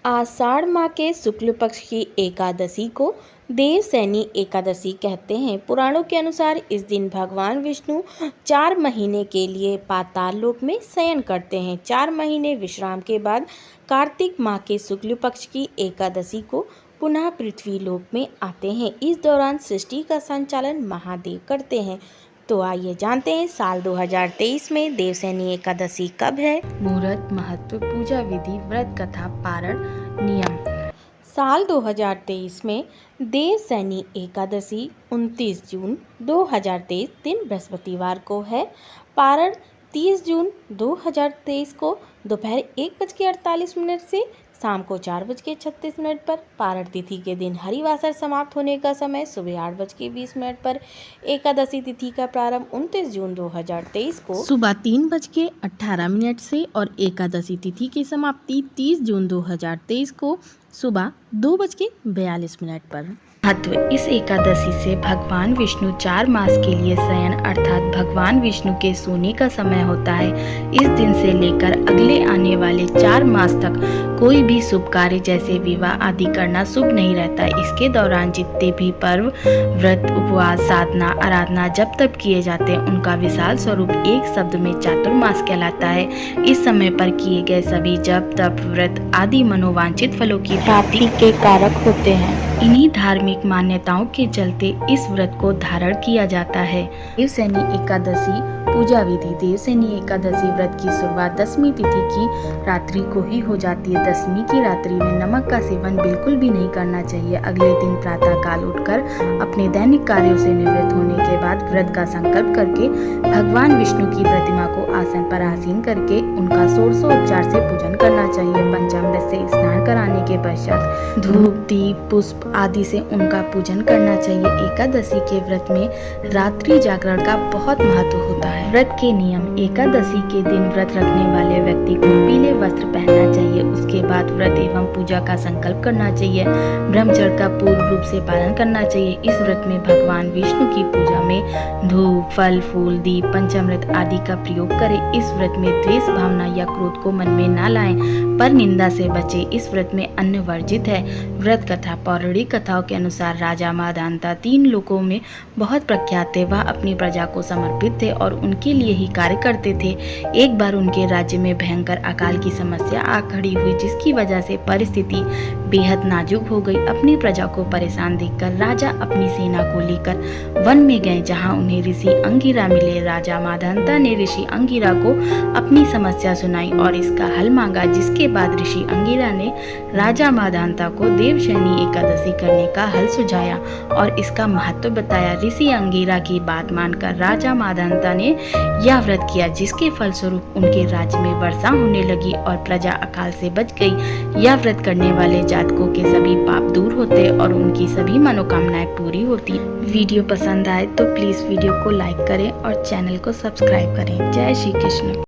आषाढ़ माह के शुक्ल पक्ष की एकादशी को देवशयनी एकादशी कहते हैं। पुराणों के अनुसार इस दिन भगवान विष्णु 4 महीने के लिए पाताल लोक में शयन करते हैं। 4 महीने विश्राम के बाद कार्तिक माह के शुक्ल पक्ष की एकादशी को पुनः पृथ्वी लोक में आते हैं। इस दौरान सृष्टि का संचालन महादेव करते हैं। तो आइए जानते हैं साल 2023 में देवशयनी एकादशी कब है। मुहूर्त, महत्व, पूजा विधि, व्रत कथा, पारण, नियम। साल 2023 में देवशयनी एकादशी 29 जून 2023 दिन बृहस्पतिवार को है। पारण 30 जून 2023 को दोपहर 1:48 से शाम को 4:36 पर। पारण तिथि के दिन हरिवासर समाप्त होने का समय सुबह 8:20 पर। एकादशी तिथि का प्रारंभ 29 जून 2023 को सुबह 3:18 से और एकादशी तिथि की समाप्ति 30 जून 2023 को सुबह 2:42 पर। महत्व, इस एकादशी से भगवान विष्णु 4 मास के लिए शयन अर्थात भगवान विष्णु के सोने का समय होता है। इस दिन से लेकर अगले आने वाले 4 मास तक कोई भी शुभ कार्य जैसे विवाह आदि करना शुभ नहीं रहता। इसके दौरान जितने भी पर्व, व्रत, उपवास, साधना, आराधना जब तब किए जाते हैं उनका विशाल स्वरूप एक शब्द में चातुर्मास कहलाता है। इस समय पर किए गए सभी जप, तप, व्रत आदि मनोवांछित फलों की प्राप्ति के कारक होते हैं। इन्हीं धार्मिक मान्यताओं के चलते इस व्रत को धारण किया जाता है। देवशयनी एकादशी पूजा विधि। देवशयनी एकादशी व्रत की शुरुआत 10वीं तिथि की रात्रि को ही हो जाती है। 10वीं की रात्रि में नमक का सेवन बिल्कुल भी नहीं करना चाहिए। अगले दिन प्रातः काल उठकर अपने दैनिक कार्यों से निवृत्त होने के बाद व्रत का संकल्प करके भगवान विष्णु की प्रतिमा को आसन पर आसीन करके उनका षोडशोपचार से पूजन करना चाहिए। पंचामृत से स्नान कराने के पश्चात धूप, दीप, पुष्प आदि से उनका पूजन करना चाहिए। एकादशी के व्रत में रात्रि जागरण का बहुत महत्व होता है। व्रत के नियम। एकादशी के दिन व्रत रखने वाले व्यक्ति को पीले वस्त्र पहनना चाहिए। उसके बाद व्रत एवं पूजा का संकल्प करना चाहिए। ब्रह्मचर्य का पूर्ण रूप से पालन करना चाहिए। इस व्रत में भगवान विष्णु की पूजा में धूप, फल, फूल, दीप, पंचामृत आदि का प्रयोग करें। इस व्रत में द्वेष भावना या क्रोध को मन में न लाएं, पर निंदा से बचे। इस व्रत में अन्न वर्जित है। व्रत कथा। पौराणिक कथाओं के अनुसार राजा मांधाता 3 लोकों में बहुत प्रख्यात थे। वह अपनी प्रजा को समर्पित थे और उनके लिए ही कार्य करते थे। एक बार उनके राज्य में भयंकर अकाल की समस्या आ खड़ी हुई, जिसकी वजह से परिस्थिति बेहद नाजुक हो गई। अपनी प्रजा को परेशान देखकर राजा अपनी सेना को लेकर वन में गए, जहां उन्हें ऋषि अंगिरा मिले। राजा मांधाता ने ऋषि अंगिरा को अपनी समस्या सुनाई और इसका हल मांगा, जिसके बाद ऋषि अंगिरा ने राजा मांधाता को देवशयनी एकादशी करने का हल सुझाया और इसका महत्व बताया। ऋषि अंगिरा की बात मानकर राजा मांधाता ने यह व्रत किया, जिसके फलस्वरूप उनके राज्य में वर्षा होने लगी और प्रजा अकाल से बच गई। यह व्रत करने वाले जातकों के सभी पाप दूर होते और उनकी सभी मनोकामनाएं पूरी होती। वीडियो पसंद आए तो प्लीज वीडियो को लाइक करें और चैनल को सब्सक्राइब करें। जय श्री कृष्ण।